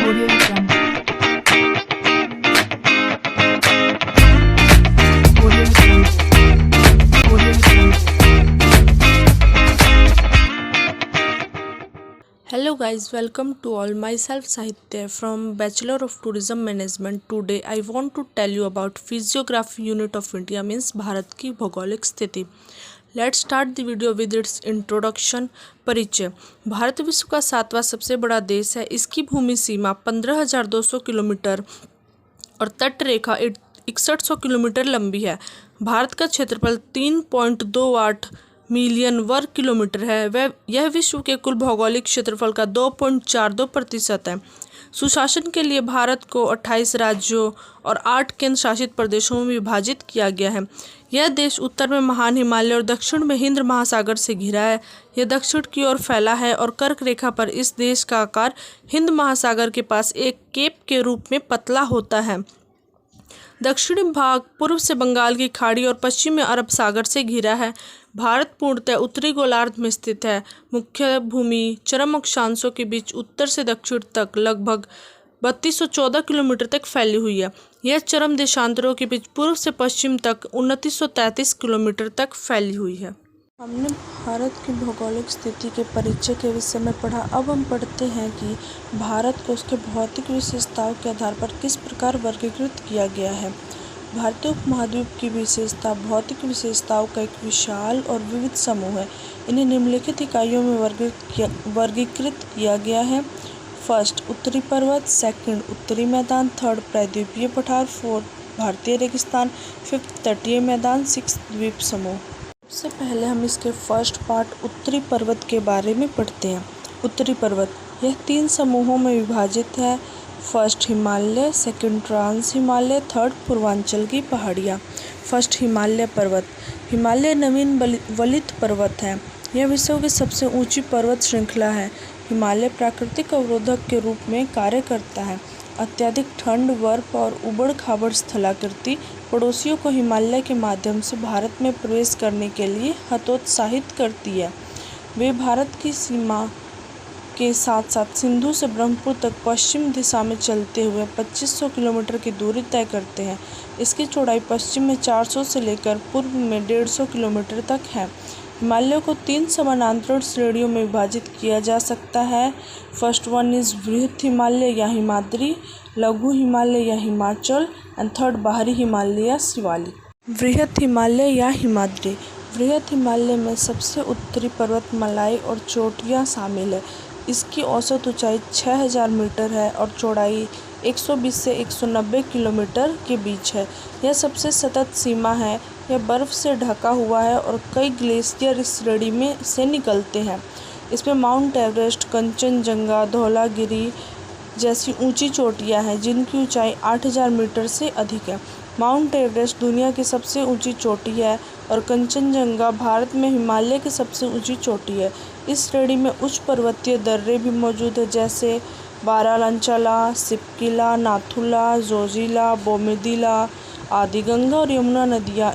Audio Jungle. Audio Jungle. Audio Jungle. Hello guys, welcome to all. Myself Sahitya from Bachelor of Tourism Management. Today I want to tell you about Physiography Unit of India means Bharat की भौगोलिक स्थिति. Let's start the video with its introduction. परिचय. भारत विश्व का 7वां सबसे बड़ा देश है. इसकी भूमि सीमा 15,200 किलोमीटर और तट रेखा 6100 किलोमीटर लंबी है. भारत का क्षेत्रफल 3.28 मिलियन वर्ग किलोमीटर है. यह विश्व के कुल भौगोलिक क्षेत्रफल का 2.42% है. सुशासन के लिए भारत को 28 राज्यों और 8 केंद्र शासित प्रदेशों में विभाजित किया गया है. यह देश उत्तर में महान हिमालय और दक्षिण में हिंद महासागर से घिरा है. यह दक्षिण की ओर फैला है और कर्क रेखा पर इस देश का आकार हिंद महासागर के पास एक केप के रूप में पतला होता है. दक्षिणी भाग पूर्व से बंगाल की खाड़ी और पश्चिम में अरब सागर से घिरा है. भारत पूर्णतः उत्तरी गोलार्ध में स्थित है. मुख्य भूमि चरम अक्षांशों के बीच उत्तर से दक्षिण तक लगभग 3214 किलोमीटर तक फैली हुई है. यह चरम देशांतरों के बीच पूर्व से पश्चिम तक 2933 किलोमीटर तक फैली हुई है. हमने भारत की भौगोलिक स्थिति के परिचय के विषय में पढ़ा. अब हम पढ़ते हैं कि भारत को उसके भौतिक विशेषताओं के आधार पर किस प्रकार वर्गीकृत किया गया है. भारतीय उपमहाद्वीप की विशेषता भौतिक विशेषताओं का एक विशाल और विविध समूह है. इन्हें निम्नलिखित इकाइयों में वर्गीकृत किया गया है. फर्स्ट, उत्तरी पर्वत. सेकंड, उत्तरी मैदान. थर्ड, प्रायद्वीपीय पठार. फोर्थ, भारतीय रेगिस्तान. फिफ्थ, तटीय मैदान. सिक्स, द्वीप समूह. सबसे पहले हम इसके फर्स्ट पार्ट उत्तरी पर्वत के बारे में पढ़ते हैं. उत्तरी पर्वत यह 3 समूहों में विभाजित है. First, Himalaya. Second, trans Himalaya. Third, Purvanchal की पहाड़ियाँ. फर्स्ट, हिमालय पर्वत. हिमालय नवीन वलित पर्वत है. यह विश्व की सबसे ऊंची पर्वत श्रृंखला है. हिमालय प्राकृतिक अवरोधक के रूप में कार्य करता है. अत्यधिक ठंड, बर्फ और उबड़ खाबड़ स्थलाकृति पड़ोसियों को हिमालय के माध्यम से भारत में प्रवेश करने के लिए हतोत्साहित करती है. वे भारत की सीमा के साथ साथ सिंधु से ब्रह्मपुत्र तक पश्चिम दिशा में चलते हुए 2500 किलोमीटर की दूरी तय करते हैं. इसकी चौड़ाई पश्चिम में 400 से लेकर पूर्व में 150 किलोमीटर तक है. हिमालय को 3 समानांतर श्रेणियों में विभाजित किया जा सकता है. फर्स्ट वन इज बृहत हिमालय या हिमाद्री, लघु हिमालय या हिमाचल एंड थर्ड, बाहरी हिमालय या शिवालिक. बृहत हिमालय या हिमाद्री. बृहत हिमालय में सबसे उत्तरी पर्वतमालाएं और चोटियां शामिल है. इसकी औसत ऊंचाई 6000 मीटर है और चौड़ाई 120 से 190 किलोमीटर के बीच है. यह सबसे सतत सीमा है. यह बर्फ से ढका हुआ है और कई ग्लेशियर इस श्रेणी में से निकलते हैं. इसमें माउंट एवरेस्ट, कंचनजंगा, धौलागिरी जैसी ऊंची चोटियां हैं जिनकी ऊंचाई 8000 मीटर से अधिक है. माउंट एवरेस्ट दुनिया की सबसे ऊंची चोटी है और कंचनजंगा भारत में हिमालय की सबसे ऊंची चोटी है. इस श्रेणी में उच्च पर्वतीय दर्रे भी मौजूद है जैसे बारालांचाला, सिपकिला, नाथुला, जोजिला, बोमेदिला आदि. गंगा और यमुना नदियाँ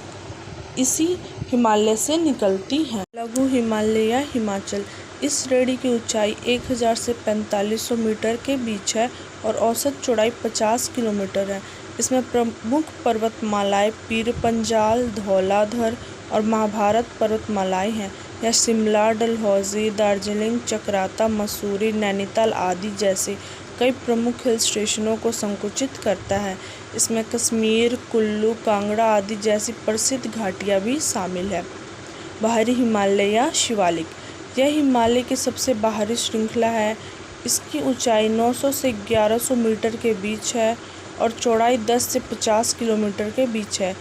इसी हिमालय से निकलती हैं. लघु हिमालय या हिमाचल. इस श्रेणी की ऊंचाई 1000 से 4500 मीटर के बीच है और औसत चौड़ाई 50 किलोमीटर है. इसमें प्रमुख पर्वतमालाएं पीर पंजाल, धौलाधर और महाभारत पर्वतमालाएं हैं. यह शिमला, डलहौजी, दार्जिलिंग, चक्राता, मसूरी, नैनीताल आदि जैसे कई प्रमुख हिल स्टेशनों को संकुचित करता है. इसमें कश्मीर, कुल्लू, कांगड़ा आदि जैसी प्रसिद्ध घाटियाँ भी शामिल है. बाहरी हिमालय या शिवालिक. यह हिमालय की सबसे बाहरी श्रृंखला है. इसकी ऊंचाई 900 से 1100 मीटर के बीच है और चौड़ाई 10 से 50 किलोमीटर के बीच है.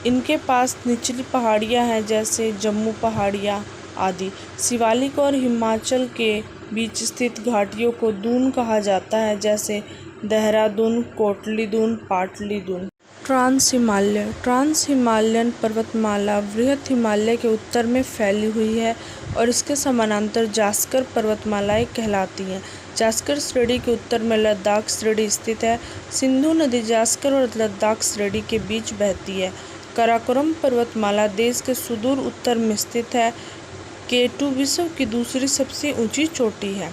इनके पास निचली पहाड़ियाँ हैं जैसे जम्मू पहाड़ियाँ आदि. शिवालिक और हिमाचल के बीच स्थित घाटियों को दून कहा जाता है जैसे देहरादून, कोटली दून, पाटली दून. ट्रांस हिमालय. ट्रांस हिमालयन पर्वतमाला बृहत हिमालय के उत्तर में फैली हुई है और इसके समानांतर जास्कर पर्वतमालाएं कहलाती हैं. जास्कर श्रेणी के उत्तर में लद्दाख श्रेणी स्थित है. सिंधु नदी जास्कर और लद्दाख श्रेणी के बीच बहती है. काराकोरम पर्वतमाला देश के सुदूर उत्तर में स्थित है. K2 विश्व की दूसरी सबसे ऊंची चोटी है.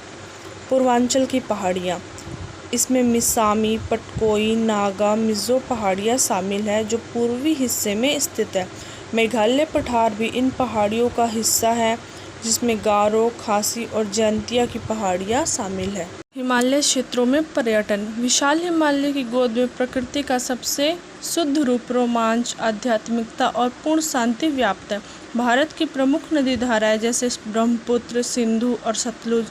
पूर्वांचल की पहाड़ियाँ. इसमें मिसामी, पटकोई, नागा, मिज़ो पहाड़ियाँ शामिल हैं जो पूर्वी हिस्से में स्थित है। मेघालय पठार भी इन पहाड़ियों का हिस्सा है, जिसमें गारो, खासी और जैंतिया की पहाड़ियाँ शामिल हैं। हिमालय क्षेत्रों में पर्यटन। विशाल हिमालय की गोद में प्रकृति का सबसे शुद्ध रूप, रोमांच, आध्यात्मिकता और पूर्ण शांति व्याप्त है। भारत की प्रमुख नदी धाराएं जैसे ब्रह्मपुत्र, सिंधु और सतलुज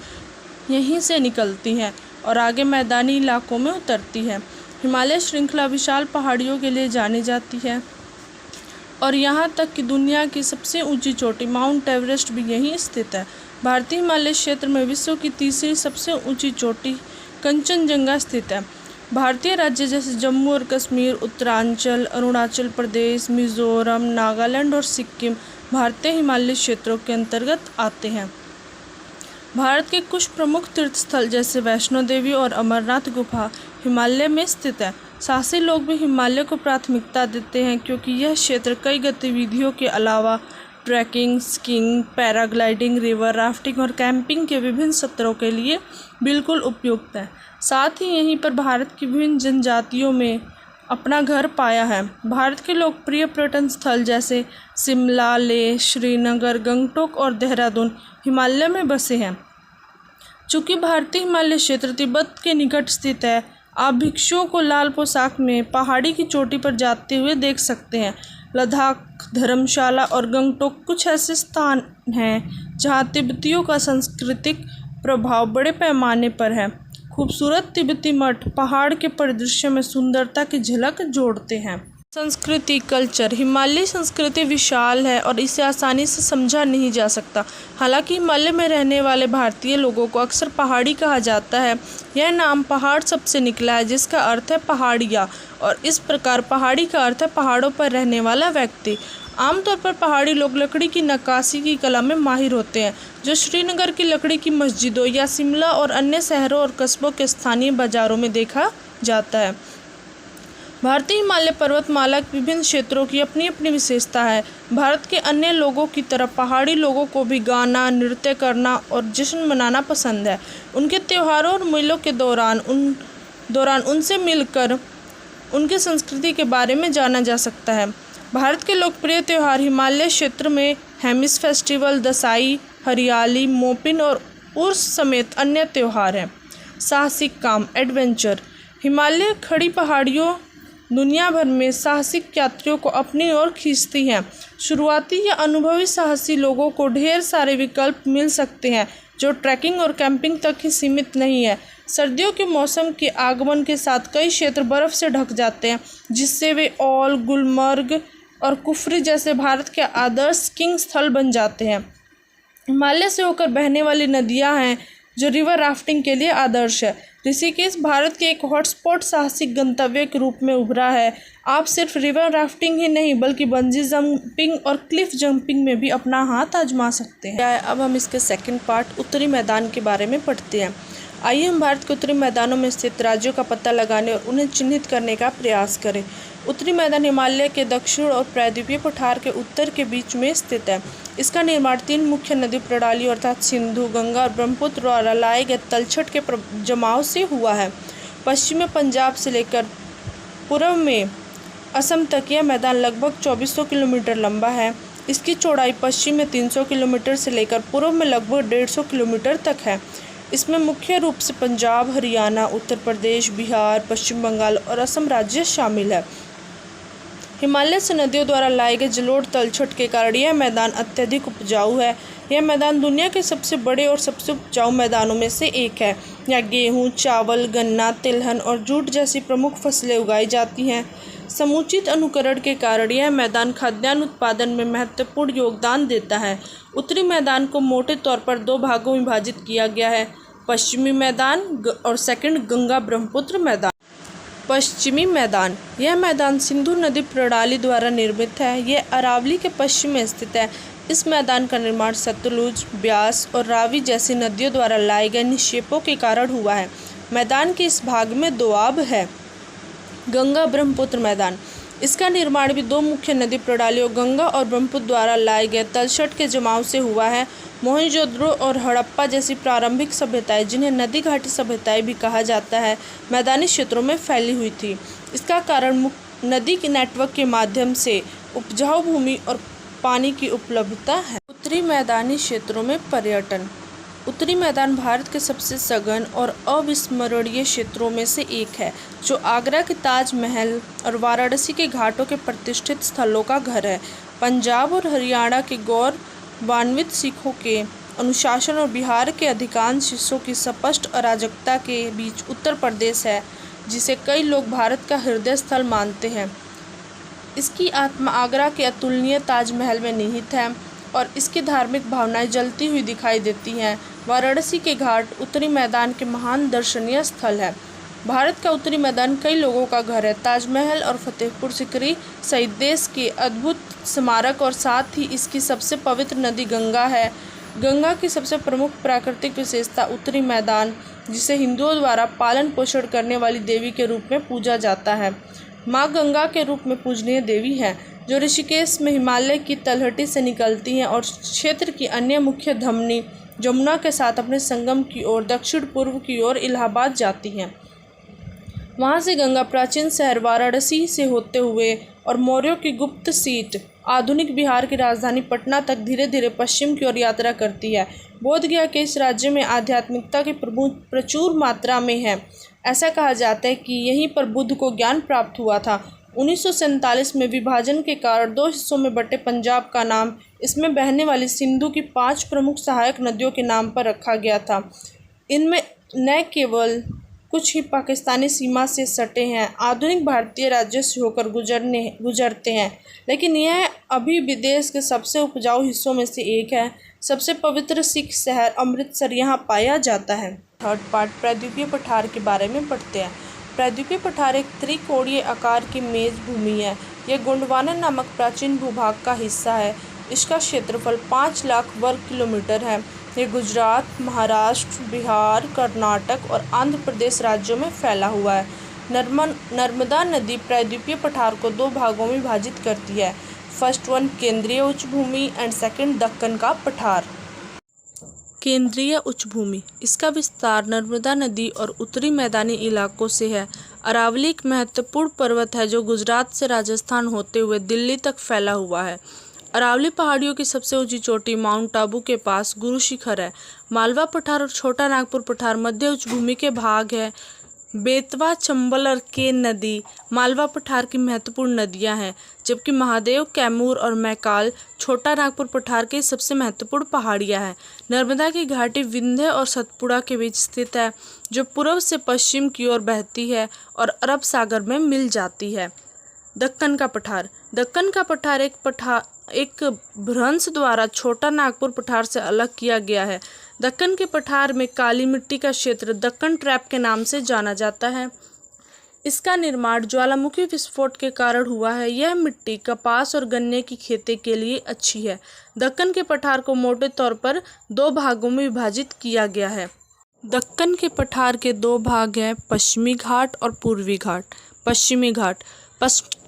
यहीं से निकलती हैं और आगे मैदानी इलाकों में उतरती है। हिमालय श्रृंखला विशाल पहाड़ियों के लिए जानी जाती है और यहाँ तक कि दुनिया की सबसे ऊंची चोटी माउंट एवरेस्ट भी यहीं स्थित है। भारतीय हिमालय क्षेत्र में विश्व की तीसरी सबसे ऊंची चोटी कंचनजंगा स्थित है। भारतीय राज्य जैसे जम्मू और कश्मीर, उत्तरांचल, अरुणाचल प्रदेश, मिजोरम, नागालैंड और सिक्किम भारतीय हिमालय क्षेत्रों के अंतर्गत आते हैं। भारत के कुछ प्रमुख तीर्थस्थल जैसे वैष्णो देवी और अमरनाथ गुफा हिमालय में स्थित है। साहसी लोग भी हिमालय को प्राथमिकता देते हैं क्योंकि यह क्षेत्र कई गतिविधियों के अलावा trekking, skiing, paragliding, river rafting और कैंपिंग के विभिन्न सत्रों के लिए बिल्कुल उपयुक्त है। साथ ही यहीं पर भारत की विभिन्न जनजातियों में अपना घर पाया है। भारत के लोकप्रिय पर्यटन स्थल जैसे शिमला, लेह, श्रीनगर, गंगटोक और देहरादून हिमालय में बसे हैं। चूँकि भारतीय हिमालय क्षेत्र तिब्बत के निकट स्थित है, आप भिक्षुओं को लाल पोशाक में पहाड़ी की चोटी पर जाते हुए देख सकते हैं। लद्दाख, धर्मशाला और गंगटोक कुछ ऐसे स्थान हैं जहां तिब्बतियों का सांस्कृतिक प्रभाव बड़े पैमाने पर है। खूबसूरत तिब्बती मठ पहाड़ के परिदृश्य में सुंदरता की झलक जोड़ते हैं। संस्कृति, कल्चर। हिमालयी संस्कृति विशाल है और इसे आसानी से समझा नहीं जा सकता। हालांकि हिमालय में रहने वाले भारतीय लोगों को अक्सर पहाड़ी कहा जाता है। यह नाम पहाड़ शब्द से निकला है जिसका अर्थ है पहाड़िया, और इस प्रकार पहाड़ी का अर्थ है पहाड़ों पर रहने वाला व्यक्ति। आमतौर पर पहाड़ी लोग लकड़ी की नक्काशी की कला में माहिर होते हैं, जो श्रीनगर की लकड़ी की मस्जिदों या शिमला और अन्य शहरों और कस्बों के स्थानीय बाजारों में देखा जाता है। भारतीय हिमालय पर्वतमाला के विभिन्न क्षेत्रों की अपनी अपनी विशेषता है। भारत के अन्य लोगों की तरह पहाड़ी लोगों को भी गाना, नृत्य करना और जश्न मनाना पसंद है। उनके त्योहारों और मेलों के दौरान उनसे मिलकर उनकी संस्कृति के बारे में जाना जा सकता है। भारत के लोकप्रिय त्यौहार हिमालय क्षेत्र में हेमिस फेस्टिवल, दसाई, हरियाली, मोपिन और उर्स समेत अन्य त्यौहार हैं। साहसिक काम, एडवेंचर। हिमालय खड़ी पहाड़ियों दुनिया भर में साहसिक यात्रियों को अपनी ओर खींचती हैं। शुरुआती या अनुभवी साहसी लोगों को ढेर सारे विकल्प मिल सकते हैं जो ट्रैकिंग और कैंपिंग तक ही सीमित नहीं है। सर्दियों के मौसम के आगमन के साथ कई क्षेत्र बर्फ़ से ढक जाते हैं, जिससे वे औल, गुलमर्ग और कुफरी जैसे भारत के आदर्श स्कीइंग स्थल बन जाते हैं। हिमालय से होकर बहने वाली नदियां हैं जो रिवर राफ्टिंग के लिए आदर्श है। ऋषिकेश भारत के एक हॉटस्पॉट साहसिक गंतव्य के रूप में उभरा है। आप सिर्फ रिवर राफ्टिंग ही नहीं बल्कि बंजी जंपिंग और क्लिफ जंपिंग में भी अपना हाथ आजमा सकते हैं। अब हम इसके सेकंड पार्ट उत्तरी मैदान के बारे में पढ़ते हैं। आइए हम भारत के उत्तरी मैदानों में स्थित राज्यों का पता लगाने और उन्हें चिन्हित करने का प्रयास करें। उत्तरी मैदान हिमालय के दक्षिण और प्रायद्वीपीय पठार के उत्तर के बीच में स्थित है। इसका निर्माण 3 मुख्य नदी प्रणाली अर्थात सिंधु, गंगा और ब्रह्मपुत्र द्वारा लाए गए तलछट के जमाव से हुआ है। पश्चिम में पंजाब से लेकर पूर्व में असम तक यह मैदान लगभग 2400 किलोमीटर लंबा है। इसकी चौड़ाई पश्चिम में 300 किलोमीटर से लेकर पूर्व में लगभग 150 किलोमीटर तक है। इसमें मुख्य रूप से पंजाब, हरियाणा, उत्तर प्रदेश, बिहार, पश्चिम बंगाल और असम राज्य शामिल है। हिमालय से नदियों द्वारा लाए गए जलोढ़ तलछट के कारण यह मैदान अत्यधिक उपजाऊ है। यह मैदान दुनिया के सबसे बड़े और सबसे उपजाऊ मैदानों में से एक है। यहाँ गेहूँ, चावल, गन्ना, तिलहन और जूट जैसी प्रमुख फसलें उगाई जाती हैं। समुचित अनुकरण के कारण यह मैदान खाद्यान्न उत्पादन में महत्वपूर्ण योगदान देता है। उत्तरी मैदान को मोटे तौर पर 2 भागों में विभाजित किया गया है, पश्चिमी मैदान और सेकंड गंगा ब्रह्मपुत्र मैदान। पश्चिमी मैदान, यह मैदान सिंधु नदी प्रणाली द्वारा निर्मित है। यह अरावली के पश्चिम में स्थित है। इस मैदान का निर्माण सतलुज, ब्यास और रावी जैसी नदियों द्वारा लाए गए निक्षेपों के कारण हुआ है। मैदान के इस भाग में दोआब है। गंगा ब्रह्मपुत्र मैदान, इसका निर्माण भी दो मुख्य नदी प्रणालियों गंगा और ब्रह्मपुत्र द्वारा लाए गए तलछट के जमाव से हुआ है। मोहनजोदड़ो और हड़प्पा जैसी प्रारंभिक सभ्यताएं, जिन्हें नदी घाटी सभ्यताएं भी कहा जाता है, मैदानी क्षेत्रों में फैली हुई थी। इसका कारण नदी के नेटवर्क के माध्यम से उपजाऊ भूमि और पानी की उपलब्धता है। उत्तरी मैदानी क्षेत्रों में पर्यटन। उत्तरी मैदान भारत के सबसे सघन और अविस्मरणीय क्षेत्रों में से एक है, जो आगरा के ताजमहल और वाराणसी के घाटों के प्रतिष्ठित स्थलों का घर है। पंजाब और हरियाणा के गौरवान्वित सिखों के अनुशासन और बिहार के अधिकांश हिस्सों की स्पष्ट अराजकता के बीच उत्तर प्रदेश है, जिसे कई लोग भारत का हृदय स्थल मानते हैं। इसकी आत्मा आगरा के अतुलनीय ताजमहल में निहित है और इसकी धार्मिक भावनाएं जलती हुई दिखाई देती हैं। वाराणसी के घाट उत्तरी मैदान के महान दर्शनीय स्थल है। भारत का उत्तरी मैदान कई लोगों का घर है। ताजमहल और फतेहपुर सीकरी सहित देश के अद्भुत स्मारक और साथ ही इसकी सबसे पवित्र नदी गंगा है। गंगा की सबसे प्रमुख प्राकृतिक विशेषता उत्तरी मैदान, जिसे हिंदुओं द्वारा पालन पोषण करने वाली देवी के रूप में पूजा जाता है। माँ गंगा के रूप में पूजनीय देवी हैं, जो ऋषिकेश में हिमालय की तलहटी से निकलती हैं और क्षेत्र की अन्य मुख्य धमनी जमुना के साथ अपने संगम की ओर दक्षिण पूर्व की ओर इलाहाबाद जाती हैं। वहाँ से गंगा प्राचीन शहर वाराणसी से होते हुए और मौर्यों की गुप्त सीट आधुनिक बिहार की राजधानी पटना तक धीरे धीरे पश्चिम की ओर यात्रा करती है। बोधगया के इस राज्य में आध्यात्मिकता की प्रचुर मात्रा में है। ऐसा कहा जाता है कि यहीं पर बुद्ध को ज्ञान प्राप्त हुआ था। 1947 में विभाजन के कारण दो हिस्सों में बटे पंजाब का नाम इसमें बहने वाली सिंधु की 5 प्रमुख सहायक नदियों के नाम पर रखा गया था। इनमें न केवल कुछ ही पाकिस्तानी सीमा से सटे हैं, आधुनिक भारतीय राज्यों से होकर गुजरते हैं, लेकिन यह अभी भी देश के सबसे उपजाऊ हिस्सों में से एक है। सबसे पवित्र सिख शहर अमृतसर यहाँ पाया जाता है। थर्ड पार्ट प्रायद्वीपीय पठार के बारे में पढ़ते हैं। प्रायद्वीपीय पठार एक त्रिकोणीय आकार की मेज भूमि है। यह गोंडवाना नामक प्राचीन भूभाग का हिस्सा है। इसका क्षेत्रफल 5 लाख वर्ग किलोमीटर है। यह गुजरात, महाराष्ट्र, बिहार, कर्नाटक और आंध्र प्रदेश राज्यों में फैला हुआ है। नर्मदा नदी प्रायद्वीपीय पठार को 2 भागों में विभाजित करती है। फर्स्ट वन केंद्रीय उच्च भूमि एंड सेकंड दक्कन का पठार। केंद्रीय उच्च भूमि, इसका विस्तार नर्मदा नदी और उत्तरी मैदानी इलाकों से है। अरावली एक महत्वपूर्ण पर्वत है जो गुजरात से राजस्थान होते हुए दिल्ली तक फैला हुआ है। अरावली पहाड़ियों की सबसे ऊंची चोटी माउंट आबू के पास गुरु शिखर है। मालवा पठार और छोटा नागपुर पठार मध्य उच्च भूमि के भाग है। बेतवा, चंबल और केन नदी मालवा पठार की महत्वपूर्ण नदियां हैं, जबकि महादेव, कैमूर और मैकाल छोटा नागपुर पठार के सबसे महत्वपूर्ण पहाड़ियां हैं। नर्मदा की घाटी विंध्य और सतपुड़ा के बीच स्थित है, जो पूर्व से पश्चिम की ओर बहती है और अरब सागर में मिल जाती है। दक्कन का पठार। दक्कन का पठार एक भ्रंश द्वारा छोटा नागपुर पठार से अलग किया गया है। दक्कन के पठार में काली मिट्टी का क्षेत्र दक्कन ट्रैप के नाम से जाना जाता है। इसका निर्माण ज्वालामुखी विस्फोट के कारण हुआ है। यह मिट्टी कपास और गन्ने की खेती के लिए अच्छी है। दक्कन के पठार को मोटे तौर पर 2 भागों में विभाजित किया गया है। दक्कन के पठार के 2 भाग हैं, पश्चिमी घाट और पूर्वी घाट। पश्चिमी घाट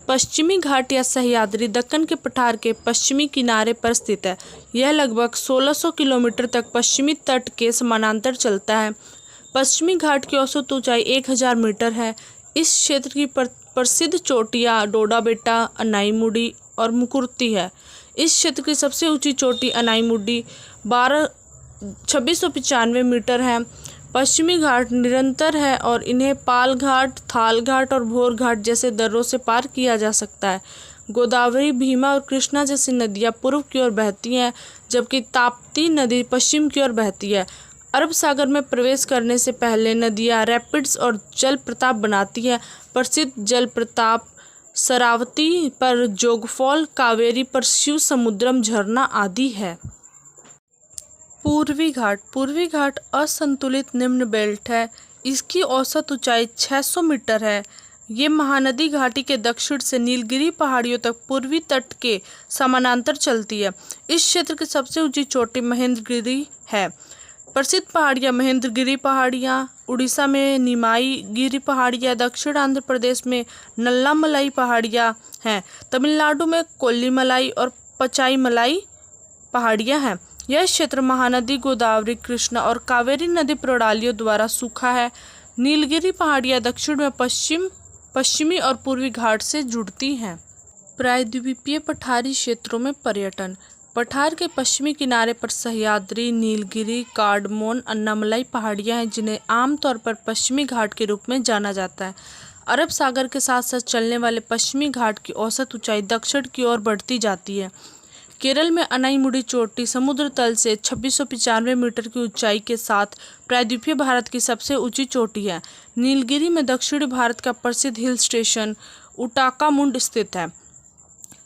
पश्चिमी घाट या सह्याद्री दक्कन के पठार के पश्चिमी किनारे पर स्थित है। यह लगभग 1600 किलोमीटर तक पश्चिमी तट के समानांतर चलता है। पश्चिमी घाट की औसत ऊंचाई 1000 मीटर है। इस क्षेत्र की प्रसिद्ध चोटियाँ डोडा बेटा, अनाईमुडी और मुकुर्ती है। इस क्षेत्र की सबसे ऊंची चोटी अनाईमुडी 2695 मीटर है। पश्चिमी घाट निरंतर है और इन्हें पाल घाट, थाल घाट और भोर घाट जैसे दर्रों से पार किया जा सकता है। गोदावरी, भीमा और कृष्णा जैसी नदियाँ पूर्व की ओर बहती हैं, जबकि ताप्ती नदी पश्चिम की ओर बहती है। अरब सागर में प्रवेश करने से पहले नदियाँ रैपिड्स और जलप्रपात बनाती हैं। प्रसिद्ध जलप्रपात शरावती पर जोगफॉल, कावेरी पर शिव समुद्रम झरना आदि है। पूर्वी घाट असंतुलित निम्न बेल्ट है। इसकी औसत ऊंचाई 600 मीटर है। ये महानदी घाटी के दक्षिण से नीलगिरी पहाड़ियों तक पूर्वी तट के समानांतर चलती है। इस क्षेत्र की सबसे ऊंची चोटी महेंद्रगिरी है। प्रसिद्ध पहाड़ियाँ महेंद्रगिरी पहाड़ियाँ, उड़ीसा में नीमाईगिरी पहाड़ियाँ, दक्षिण आंध्र प्रदेश में नल्लामलाई पहाड़ियाँ हैं, तमिलनाडु में कोल्लिमलाई और पचाईमलाई पहाड़ियाँ हैं। यह क्षेत्र महानदी गोदावरी, कृष्णा और कावेरी नदी प्रणालियों द्वारा सूखा है। नीलगिरी पहाड़ियाँ दक्षिण में पश्चिमी और पूर्वी घाट से जुड़ती हैं। प्रायद्वीपीय पठारी क्षेत्रों में पर्यटन। पठार के पश्चिमी किनारे पर सह्याद्री, नीलगिरी, कार्डमोन, अन्नामलाई पहाड़ियाँ हैं, जिन्हें आमतौर पर पश्चिमी घाट के रूप में जाना जाता है। अरब सागर के साथ साथ चलने वाले पश्चिमी घाट की औसत ऊंचाई दक्षिण की ओर बढ़ती जाती है। केरल में अनाईमुड़ी चोटी समुद्र तल से 2695 मीटर की ऊंचाई के साथ प्रायद्वीपीय भारत की सबसे ऊंची चोटी है। नीलगिरी में दक्षिणी भारत का प्रसिद्ध हिल स्टेशन उटाकामुंड स्थित है।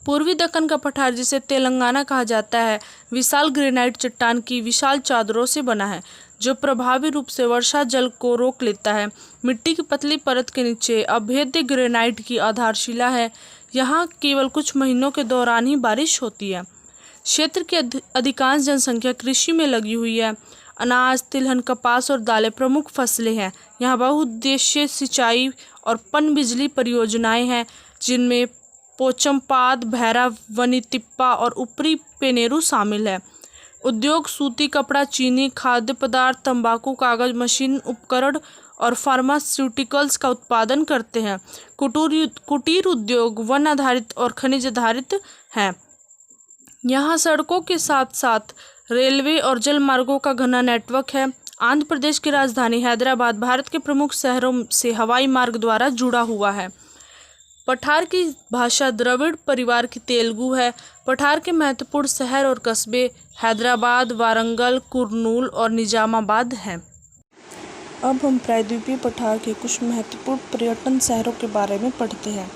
पूर्वी दक्कन का पठार, जिसे तेलंगाना कहा जाता है, विशाल ग्रेनाइट चट्टान की विशाल चादरों से बना है, जो प्रभावी रूप से वर्षा जल को रोक लेता है। मिट्टी की पतली परत के नीचे अभेद्य ग्रेनाइट की आधारशिला है। यहाँ केवल कुछ महीनों के दौरान ही बारिश होती है। क्षेत्र की अधिकांश जनसंख्या कृषि में लगी हुई है। अनाज, तिलहन, कपास और दालें प्रमुख फसलें हैं। यहाँ बहुउद्देशीय सिंचाई और पनबिजली परियोजनाएं हैं, जिनमें पोचमपाद, भैरा, वनीतिप्पा और ऊपरी पेनेरू शामिल है। उद्योग सूती, कपड़ा, चीनी, खाद्य पदार्थ, तंबाकू, कागज, मशीन, उपकरण और फार्मास्यूटिकल्स का उत्पादन करते हैं। कुटीर उद्योग वन आधारित और खनिज आधारित हैं। यहाँ सड़कों के साथ साथ रेलवे और जल मार्गों का घना नेटवर्क है। आंध्र प्रदेश की राजधानी हैदराबाद भारत के प्रमुख शहरों से हवाई मार्ग द्वारा जुड़ा हुआ है। पठार की भाषा द्रविड़ परिवार की तेलुगु है। पठार के महत्वपूर्ण शहर और कस्बे हैदराबाद, वारंगल, कुर्नूल और निजामाबाद हैं। अब हम प्रायद्वीपीय पठार के कुछ महत्वपूर्ण पर्यटन शहरों के बारे में पढ़ते हैं।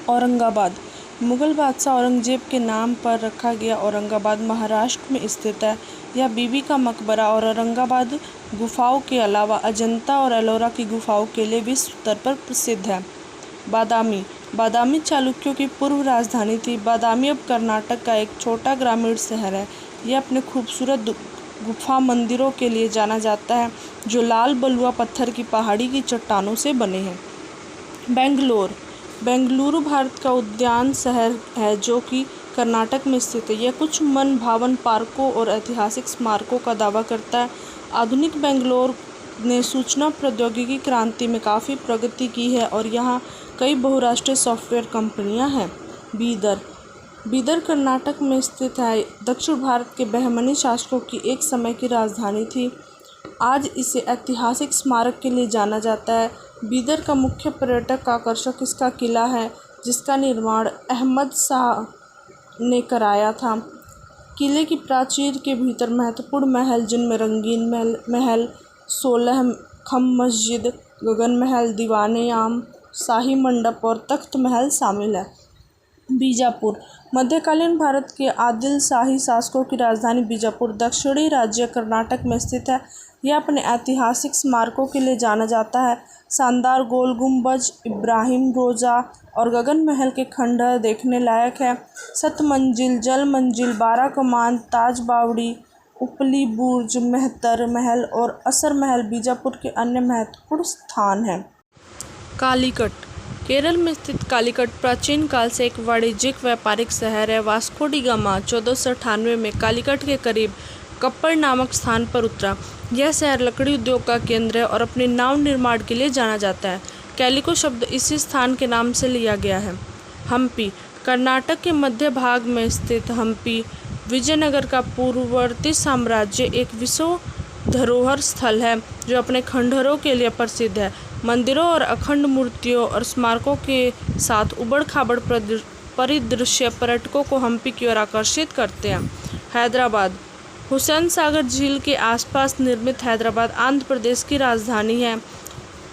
औरंगाबाद। मुगल बादशाह औरंगजेब के नाम पर रखा गया औरंगाबाद महाराष्ट्र में स्थित है। यह बीबी का मकबरा और औरंगाबाद गुफाओं के अलावा अजंता और एलोरा की गुफाओं के लिए विश्व स्तर पर प्रसिद्ध है। बादामी। बादामी चालुक्यों की पूर्व राजधानी थी। बादामी अब कर्नाटक का एक छोटा ग्रामीण शहर है। यह अपने खूबसूरत गुफा मंदिरों के लिए जाना जाता है, जो लाल बलुआ पत्थर की पहाड़ी की चट्टानों से बने हैं। बेंगलोर। बेंगलुरु भारत का उद्यान शहर है, जो कि कर्नाटक में स्थित है। यह कुछ मन भावन पार्कों और ऐतिहासिक स्मारकों का दावा करता है। आधुनिक बेंगलोर ने सूचना प्रौद्योगिकी क्रांति में काफ़ी प्रगति की है और यहाँ कई बहुराष्ट्रीय सॉफ्टवेयर कंपनियां हैं। बीदर। बीदर कर्नाटक में स्थित है। दक्षिण भारत के बहमनी शासकों की एक समय की राजधानी थी। आज इसे ऐतिहासिक स्मारक के लिए जाना जाता है। बीदर का मुख्य पर्यटक आकर्षक इसका किला है, जिसका निर्माण अहमद शाह ने कराया था। किले की प्राचीर के भीतर महत्वपूर्ण महल, जिनमें रंगीन महल, 16 खम्ब मस्जिद, गगन महल, दीवाने आम, शाही मंडप और तख्त महल शामिल है। बीजापुर। मध्यकालीन भारत के आदिल शाही शासकों की राजधानी बीजापुर दक्षिणी राज्य कर्नाटक में स्थित है। यह अपने ऐतिहासिक स्मारकों के लिए जाना जाता है। शानदार गोल गुंबज, इब्राहिम रोजा और गगन महल के खंडहर देखने लायक है। 7 मंजिल, जल मंजिल, 12 कमान, ताज बावड़ी, उपली बुर्ज, मेहतर महल और असर महल बीजापुर के अन्य महत्वपूर्ण स्थान हैं। कालीकट। केरल में स्थित कालीकट प्राचीन काल से एक वाणिज्यिक व्यापारिक शहर है। वास्को डी गामा 1498 में कालीकट के करीब कप्पड़ नामक स्थान पर उतरा। यह शहर लकड़ी उद्योग का केंद्र है और अपने नाव निर्माण के लिए जाना जाता है। कैलिको शब्द इसी स्थान के नाम से लिया गया है। हम्पी। कर्नाटक के मध्य भाग में स्थित हम्पी विजयनगर का पूर्ववर्ती साम्राज्य एक विश्व धरोहर स्थल है, जो अपने खंडहरों के लिए प्रसिद्ध है। मंदिरों और अखंड मूर्तियों और स्मारकों के साथ उबड़-खाबड़ परिदृश्य पर्यटकों को हम्पी की ओर आकर्षित करते हैं। हैदराबाद। हुसैन सागर झील के आसपास निर्मित हैदराबाद आंध्र प्रदेश की राजधानी है।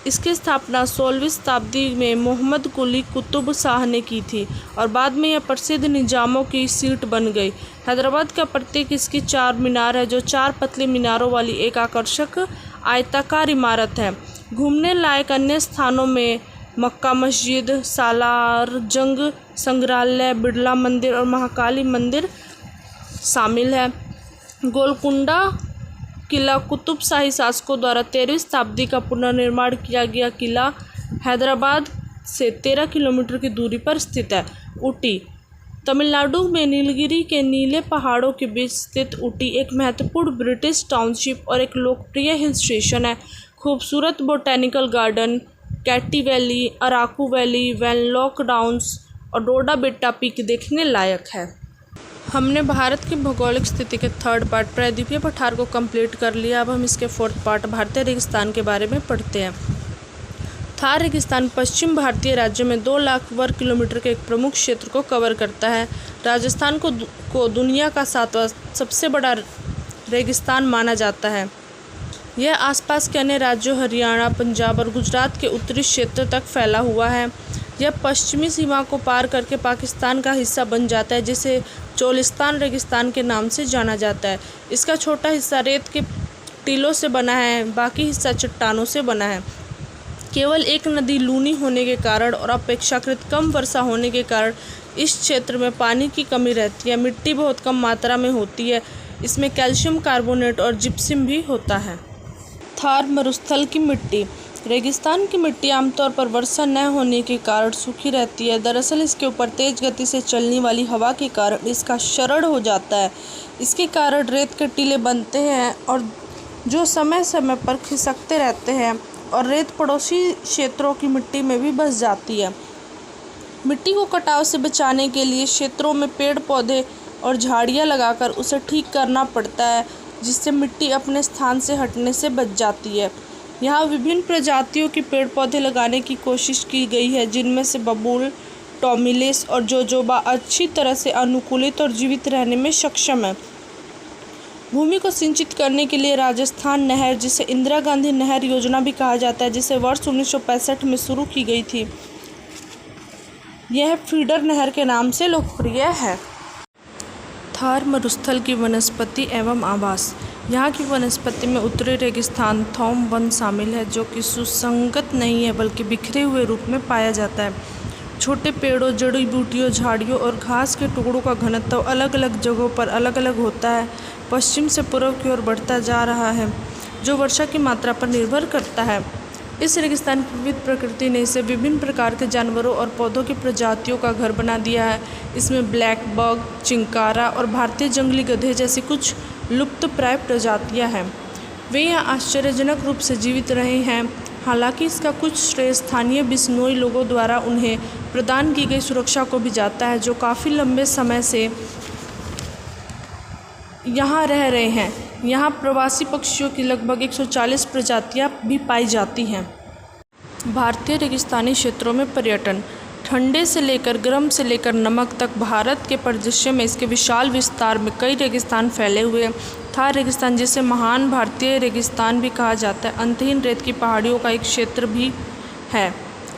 इसकी स्थापना 16वीं शताब्दी में मोहम्मद कुली कुतुब शाह ने की थी और बाद में यह प्रसिद्ध निजामों की सीट बन गई। हैदराबाद का प्रतीक इसकी 4 मीनार है, जो 4 पतली मीनारों वाली एक आकर्षक आयताकार इमारत है। घूमने लायक अन्य स्थानों में मक्का मस्जिद, सालारजंग संग्रहालय, बिरला मंदिर और महाकाली मंदिर शामिल है। गोलकुंडा किला कुतुब शाही शासकों द्वारा 13वीं शताब्दी का पुनर्निर्माण किया गया किला हैदराबाद से 13 किलोमीटर की दूरी पर स्थित है। ऊटी तमिलनाडु में नीलगिरी के नीले पहाड़ों के बीच स्थित ऊटी एक महत्वपूर्ण ब्रिटिश टाउनशिप और एक लोकप्रिय हिल स्टेशन है। खूबसूरत botanical garden, Kaity valley, Araku valley, Wenlock Downs और डोडा बेट्टा पीक देखने लायक है। हमने भारत की भौगोलिक स्थिति के थर्ड पार्ट प्रायद्वीपीय पठार को कंप्लीट कर लिया। अब हम इसके फोर्थ पार्ट भारतीय रेगिस्तान के बारे में पढ़ते हैं। थार रेगिस्तान पश्चिम भारतीय राज्य में 2 लाख वर्ग किलोमीटर के एक प्रमुख क्षेत्र को कवर करता है। राजस्थान को दुनिया का 7वां सबसे बड़ा रेगिस्तान माना जाता है। यह आसपास के अन्य राज्यों हरियाणा, पंजाब और गुजरात के उत्तरी क्षेत्र तक फैला हुआ है। यह पश्चिमी सीमा को पार करके पाकिस्तान का हिस्सा बन जाता है, जिसे चोलिस्तान रेगिस्तान के नाम से जाना जाता है। इसका छोटा हिस्सा रेत के टीलों से बना है, बाकी हिस्सा चट्टानों से बना है। केवल एक नदी लूनी होने के कारण और अपेक्षाकृत कम वर्षा होने के कारण इस क्षेत्र में पानी की कमी रहती है। मिट्टी बहुत कम मात्रा में होती है। इसमें कैल्शियम कार्बोनेट और जिप्सम भी होता है। थार मरुस्थल की मिट्टी। रेगिस्तान की मिट्टी आमतौर पर वर्षा न होने के कारण सूखी रहती है। दरअसल इसके ऊपर तेज गति से चलने वाली हवा के कारण इसका क्षरण हो जाता है। इसके कारण रेत के टीले बनते हैं और जो समय समय पर खिसकते रहते हैं और रेत पड़ोसी क्षेत्रों की मिट्टी में भी बस जाती है। मिट्टी को कटाव से बचाने के लिए क्षेत्रों में पेड़ पौधे और झाड़ियाँ लगाकर उसे ठीक करना पड़ता है, जिससे मिट्टी अपने स्थान से हटने से बच जाती है। यहाँ विभिन्न प्रजातियों के पेड़ पौधे लगाने की कोशिश की गई है, जिनमें से बबूल, टॉमिलिस और जोजोबा अच्छी तरह से अनुकूलित और जीवित रहने में सक्षम है। भूमि को सिंचित करने के लिए राजस्थान नहर, जिसे इंदिरा गांधी नहर योजना भी कहा जाता है, जिसे वर्ष 1965 में शुरू की गई थी, यह फीडर नहर के नाम से लोकप्रिय है। थार मरुस्थल की वनस्पति एवं आवास। यहाँ की वनस्पति में उत्तरी रेगिस्तान थॉम वन शामिल है, जो कि सुसंगत नहीं है बल्कि बिखरे हुए रूप में पाया जाता है। छोटे पेड़ों, जड़ी बूटियों, झाड़ियों और घास के टुकड़ों का घनत्व अलग अलग जगहों पर अलग अलग होता है। पश्चिम से पूर्व की ओर बढ़ता जा रहा है, जो वर्षा की मात्रा पर निर्भर करता है। इस रेगिस्तान की विविध प्रकृति ने इसे विभिन्न प्रकार के जानवरों और पौधों की प्रजातियों का घर बना दिया है। इसमें ब्लैक बग, चिंकारा और भारतीय जंगली गधे जैसी कुछ लुप्तप्राय प्रजातियां हैं। वे यहाँ आश्चर्यजनक रूप से जीवित रहे हैं। हालांकि इसका कुछ श्रेय स्थानीय बिश्नोई लोगों द्वारा उन्हें प्रदान की गई सुरक्षा को भी जाता है, जो काफ़ी लंबे समय से यहाँ रह रहे हैं। यहाँ प्रवासी पक्षियों की लगभग 140 प्रजातियाँ भी पाई जाती हैं। भारतीय रेगिस्तानी क्षेत्रों में पर्यटन। ठंडे से लेकर गर्म से लेकर नमक तक भारत के परिदृश्य में इसके विशाल विस्तार में कई रेगिस्तान फैले हुए हैं। थार रेगिस्तान, जिसे महान भारतीय रेगिस्तान भी कहा जाता है, अंतहीन रेत की पहाड़ियों का एक क्षेत्र भी है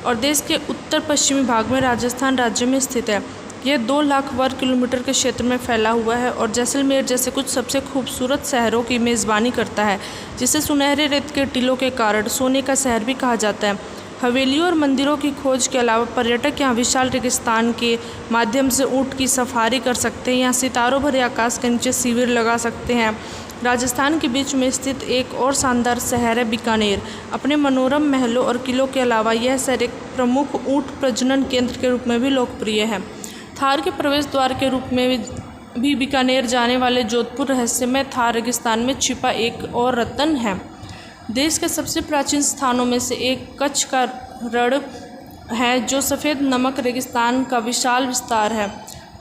और देश के उत्तर पश्चिमी भाग में राजस्थान राज्य में स्थित है। यह 2 लाख वर्ग किलोमीटर के क्षेत्र में फैला हुआ है और जैसलमेर जैसे कुछ सबसे खूबसूरत शहरों की मेज़बानी करता है, जिसे सुनहरे रेत के टीलों के कारण सोने का शहर भी कहा जाता है। हवेलियों और मंदिरों की खोज के अलावा पर्यटक यहाँ विशाल रेगिस्तान के माध्यम से ऊँट की सफारी कर सकते हैं। यहाँ सितारों भरे आकाश के नीचे शिविर लगा सकते हैं। राजस्थान के बीच में स्थित एक और शानदार शहर है बीकानेर। अपने मनोरम महलों और किलों के अलावा यह शहर एक प्रमुख ऊँट प्रजनन केंद्र के रूप में भी लोकप्रिय है। थार के प्रवेश द्वार के रूप में भी बीकानेर जाने वाले जोधपुर रहस्यमय थार रेगिस्तान में छिपा एक और रत्न है। देश के सबसे प्राचीन स्थानों में से एक कच्छ का रण है, जो सफ़ेद नमक रेगिस्तान का विशाल विस्तार है।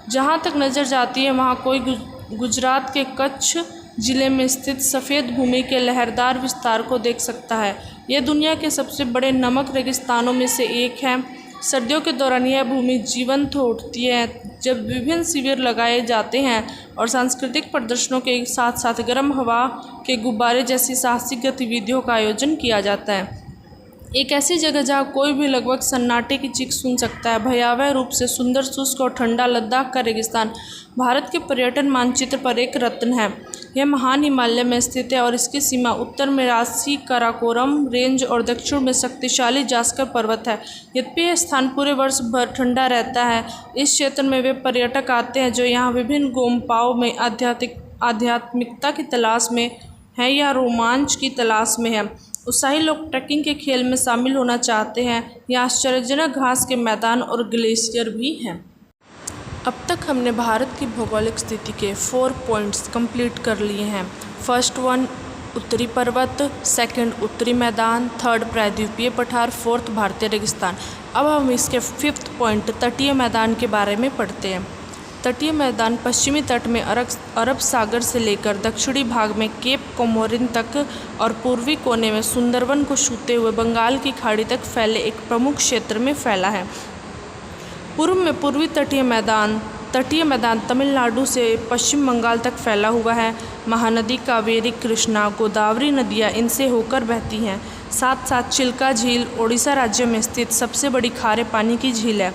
जहाँ तक नज़र जाती है वहाँ कोई गुजरात के कच्छ जिले में स्थित सफ़ेद भूमि के लहरदार विस्तार को देख सकता है। यह दुनिया के सबसे बड़े नमक रेगिस्तानों में से एक है। सर्दियों के दौरान यह भूमि जीवंत हो उठती है, जब विभिन्न शिविर लगाए जाते हैं और सांस्कृतिक प्रदर्शनों के साथ साथ गर्म हवा के गुब्बारे जैसी साहसिक गतिविधियों का आयोजन किया जाता है। एक ऐसी जगह जहाँ कोई भी लगभग सन्नाटे की चीख सुन सकता है। भयावह रूप से सुंदर, शुष्क और ठंडा लद्दाख का रेगिस्तान भारत के पर्यटन मानचित्र पर एक रत्न है। यह महान हिमालय में स्थित है और इसकी सीमा उत्तर में राजसी काराकोरम रेंज और दक्षिण में शक्तिशाली जास्कर पर्वत है। यद्यपि यह स्थान पूरे वर्ष भर ठंडा रहता है। इस क्षेत्र में वे पर्यटक आते हैं जो यहाँ विभिन्न गोम्पाओं में आध्यात्मिकता की तलाश में हैं या रोमांच की तलाश में हैं। उत्साही लोग ट्रैकिंग के खेल में शामिल होना चाहते हैं। यहाँ आश्चर्यजनक घास के मैदान और ग्लेशियर भी हैं। अब तक हमने भारत की भौगोलिक स्थिति के 4 पॉइंट्स कंप्लीट कर लिए हैं। फर्स्ट वन उत्तरी पर्वत, सेकंड उत्तरी मैदान, थर्ड प्रायद्वीपीय पठार, फोर्थ भारतीय रेगिस्तान। अब हम इसके 5th पॉइंट तटीय मैदान के बारे में पढ़ते हैं। तटीय मैदान पश्चिमी तट में अरब सागर से लेकर दक्षिणी भाग में केप कोमोरिन तक और पूर्वी कोने में सुंदरवन को छूते हुए बंगाल की खाड़ी तक फैले एक प्रमुख क्षेत्र में फैला है। पूर्व में पूर्वी तटीय मैदान तमिलनाडु से पश्चिम बंगाल तक फैला हुआ है। महानदी, कावेरी, कृष्णा, गोदावरी नदियाँ इनसे होकर बहती हैं। साथ साथ चिल्का झील ओडिशा राज्य में स्थित सबसे बड़ी खारे पानी की झील है।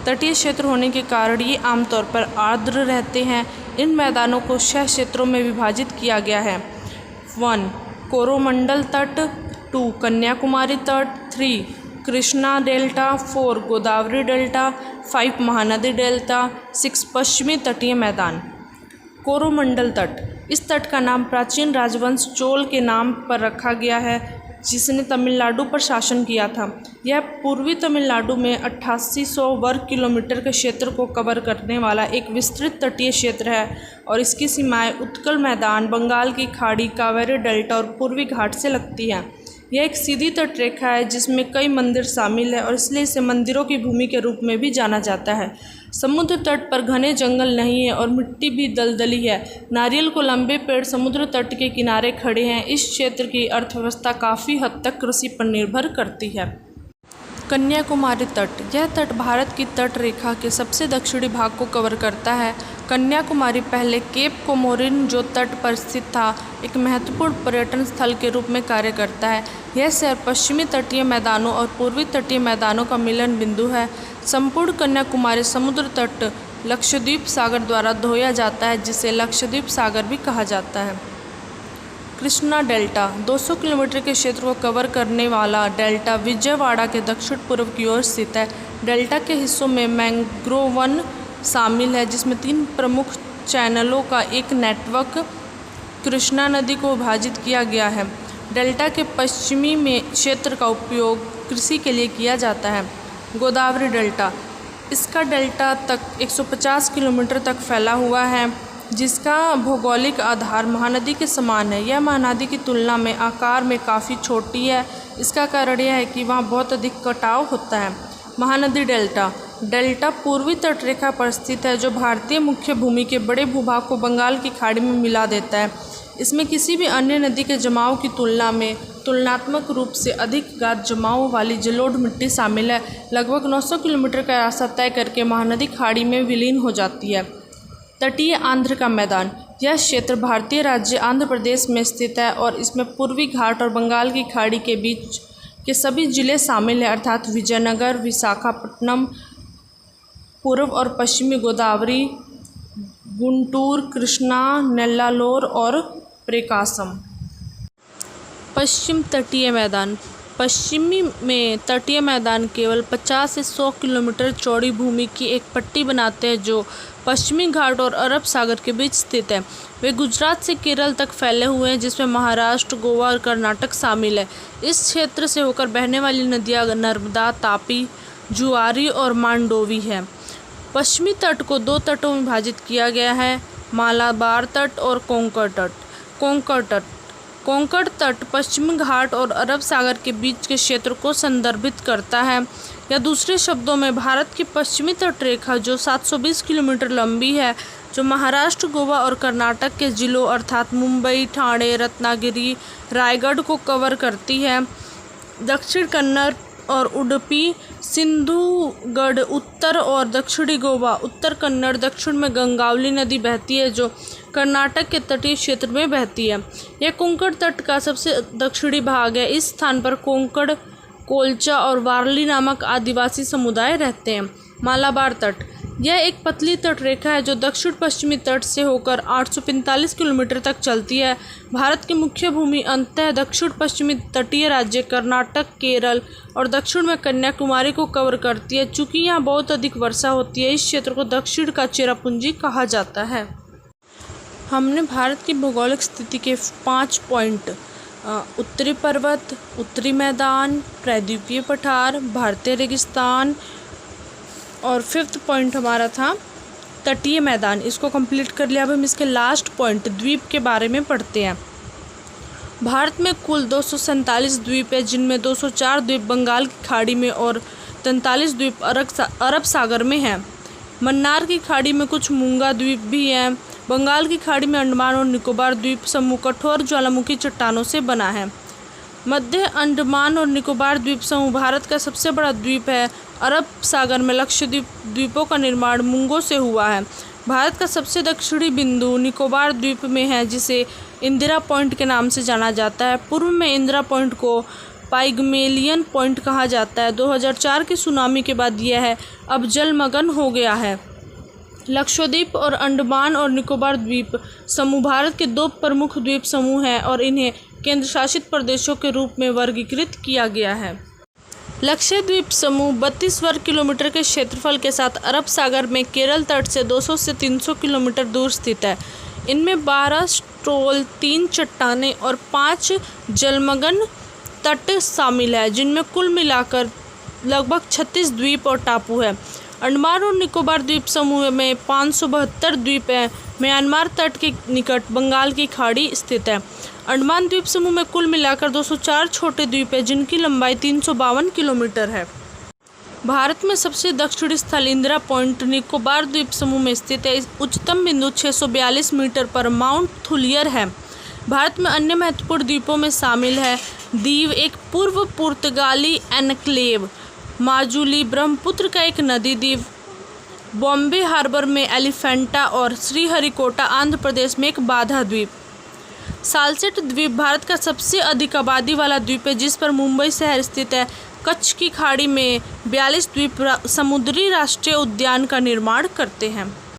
तटीय क्षेत्र होने के कारण ये आमतौर पर आर्द्र रहते हैं। इन मैदानों को 6 क्षेत्रों में विभाजित किया गया है। 1 कोरोमंडल तट, 2 कन्याकुमारी तट, 3 Krishna delta, 4 Godavari delta, 5 Mahanadi delta, 6 पश्चिमी तटीय मैदान। कोरोमंडल तट, इस तट का नाम प्राचीन राजवंश चोल के नाम पर रखा गया है, जिसने तमिलनाडु पर शासन किया था। यह पूर्वी तमिलनाडु में 8800 वर्ग किलोमीटर के क्षेत्र को कवर करने वाला एक विस्तृत तटीय क्षेत्र है और इसकी सीमाएं उत्कल मैदान, बंगाल की खाड़ी, कावेरी डेल्टा और पूर्वी घाट से लगती हैं। यह एक सीधी तट रेखा है जिसमें कई मंदिर शामिल है और इसलिए इसे मंदिरों की भूमि के रूप में भी जाना जाता है। समुद्र तट पर घने जंगल नहीं है और मिट्टी भी दलदली है। नारियल को लंबे पेड़ समुद्र तट के किनारे खड़े हैं। इस क्षेत्र की अर्थव्यवस्था काफ़ी हद तक कृषि पर निर्भर करती है। कन्याकुमारी तट, यह तट भारत की तट रेखा के सबसे दक्षिणी भाग को कवर करता है। कन्याकुमारी पहले केप कोमोरिन, जो तट पर स्थित था, एक महत्वपूर्ण पर्यटन स्थल के रूप में कार्य करता है। यह शहर पश्चिमी तटीय मैदानों और पूर्वी तटीय मैदानों का मिलन बिंदु है। संपूर्ण कन्याकुमारी समुद्र तट लक्षद्वीप सागर द्वारा धोया जाता है, जिसे लक्षद्वीप सागर भी कहा जाता है। कृष्णा डेल्टा, 200 किलोमीटर के क्षेत्र को कवर करने वाला डेल्टा विजयवाड़ा के दक्षिण पूर्व की ओर स्थित है। डेल्टा के हिस्सों में मैंग्रोव वन शामिल है, जिसमें 3 प्रमुख चैनलों का एक नेटवर्क कृष्णा नदी को विभाजित किया गया है। डेल्टा के पश्चिमी में क्षेत्र का उपयोग कृषि के लिए किया जाता है। गोदावरी डेल्टा, इसका डेल्टा तक 150 किलोमीटर तक फैला हुआ है, जिसका भौगोलिक आधार महानदी के समान है। यह महानदी की तुलना में आकार में काफ़ी छोटी है। इसका कारण यह है कि वहाँ बहुत अधिक कटाव होता है। महानदी डेल्टा पूर्वी तटरेखा पर स्थित है, जो भारतीय मुख्य भूमि के बड़े भूभाग को बंगाल की खाड़ी में मिला देता है। इसमें किसी भी अन्य नदी के जमाव की तुलना में तुलनात्मक रूप से अधिक गाद जमाव वाली जलोढ़ मिट्टी शामिल है। लगभग 900 किलोमीटर का रास्ता तय करके महानदी खाड़ी में विलीन हो जाती है। तटीय आंध्र का मैदान, यह क्षेत्र भारतीय राज्य आंध्र प्रदेश में स्थित है और इसमें पूर्वी घाट और बंगाल की खाड़ी के बीच के सभी जिले शामिल हैं, अर्थात विजयनगर, विशाखापट्टनम, पूर्व और पश्चिमी गोदावरी, गुंटूर, कृष्णा, नेल्लालोर और प्रकाशम। पश्चिम तटीय मैदान, पश्चिमी में तटीय मैदान केवल 50 से 100 किलोमीटर चौड़ी भूमि की एक पट्टी बनाते हैं, जो पश्चिमी घाट और अरब सागर के बीच स्थित है। वे गुजरात से केरल तक फैले हुए हैं, जिसमें महाराष्ट्र, गोवा और कर्नाटक शामिल है। इस क्षेत्र से होकर बहने वाली नदियाँ नर्मदा, तापी, जुआरी और मांडोवी है। पश्चिमी तट को 2 तटों में विभाजित किया गया है, मालाबार तट और कोंकण तट पश्चिमी घाट और अरब सागर के बीच के क्षेत्र को संदर्भित करता है, या दूसरे शब्दों में भारत की पश्चिमी तट रेखा जो 720 किलोमीटर लंबी है, जो महाराष्ट्र, गोवा और कर्नाटक के जिलों अर्थात मुंबई, ठाणे, रत्नागिरी, रायगढ़ को कवर करती है। दक्षिण कन्नड़ और उडुपी, सिंधुगढ़ उत्तर और दक्षिणी गोवा, उत्तर कन्नड़, दक्षिण में गंगावली नदी बहती है, जो कर्नाटक के तटीय क्षेत्र में बहती है। यह कोंकण तट का सबसे दक्षिणी भाग है। इस स्थान पर कोंकण, कोलचा और वारली नामक आदिवासी समुदाय रहते हैं। मालाबार तट, यह एक पतली तट रेखा है जो दक्षिण पश्चिमी तट से होकर 845 किलोमीटर तक चलती है। भारत की मुख्य भूमि अंततः दक्षिण पश्चिमी तटीय राज्य कर्नाटक, केरल और दक्षिण में कन्याकुमारी को कवर करती है। चूँकि यहाँ बहुत अधिक वर्षा होती है, इस क्षेत्र को दक्षिण का चेरापूंजी कहा जाता है। हमने भारत की भौगोलिक स्थिति के 5 पॉइंट उत्तरी पर्वत, उत्तरी मैदान, प्रायद्वीपीय पठार, भारतीय रेगिस्तान और 5th पॉइंट हमारा था तटीय मैदान, इसको कंप्लीट कर लिया। अब हम इसके लास्ट पॉइंट द्वीप के बारे में पढ़ते हैं। भारत में कुल 247 द्वीप है, जिनमें 204 द्वीप बंगाल की खाड़ी में और 43 द्वीप अरब सागर में हैं। मन्नार की खाड़ी में कुछ मूंगा द्वीप भी हैं। बंगाल की खाड़ी में अंडमान और निकोबार द्वीप समूह कठोर ज्वालामुखी चट्टानों से बना है। मध्य अंडमान और निकोबार द्वीप समूह भारत का सबसे बड़ा द्वीप है। अरब सागर में लक्षद्वीप द्वीपों का निर्माण मूंगों से हुआ है। भारत का सबसे दक्षिणी बिंदु निकोबार द्वीप में है, जिसे इंदिरा पॉइंट के नाम से जाना जाता है। पूर्व में इंदिरा पॉइंट को पाइगमेलियन पॉइंट कहा जाता है। 2004 की सुनामी के बाद यह अब जलमग्न हो गया है। लक्षद्वीप और अंडमान और निकोबार द्वीप समूह भारत के 2 प्रमुख द्वीप समूह हैं और इन्हें केंद्र शासित प्रदेशों के रूप में वर्गीकृत किया गया है। लक्षद्वीप समूह 32 वर्ग किलोमीटर के क्षेत्रफल के साथ अरब सागर में केरल तट से 200 से 300 किलोमीटर दूर स्थित है। इनमें 12 स्ट्रोल, 3 चट्टानें और 5 जलमग्न तट शामिल है, जिनमें कुल मिलाकर लगभग 36 द्वीप और टापू है। अंडमान और निकोबार द्वीप समूह में 572 द्वीप हैं। म्यांमार तट के निकट बंगाल की खाड़ी स्थित है। अंडमान द्वीप समूह में कुल मिलाकर 204 छोटे द्वीप हैं, जिनकी लंबाई 352 किलोमीटर है। भारत में सबसे दक्षिणी स्थल इंदिरा पॉइंट निकोबार द्वीप समूह में स्थित है। उच्चतम बिंदु 642 मीटर पर माउंट थुलियर है। भारत में अन्य महत्वपूर्ण द्वीपों में शामिल है दीव, एक पूर्व पुर्तगाली एन्क्लेव, माजुली ब्रह्मपुत्र का एक नदी द्वीप, बॉम्बे हार्बर में एलिफेंटा और श्रीहरिकोटा आंध्र प्रदेश में एक बाधा द्वीप। सालसेट द्वीप भारत का सबसे अधिक आबादी वाला द्वीप है, जिस पर मुंबई शहर स्थित है। कच्छ की खाड़ी में 42 द्वीप समुद्री राष्ट्रीय उद्यान का निर्माण करते हैं।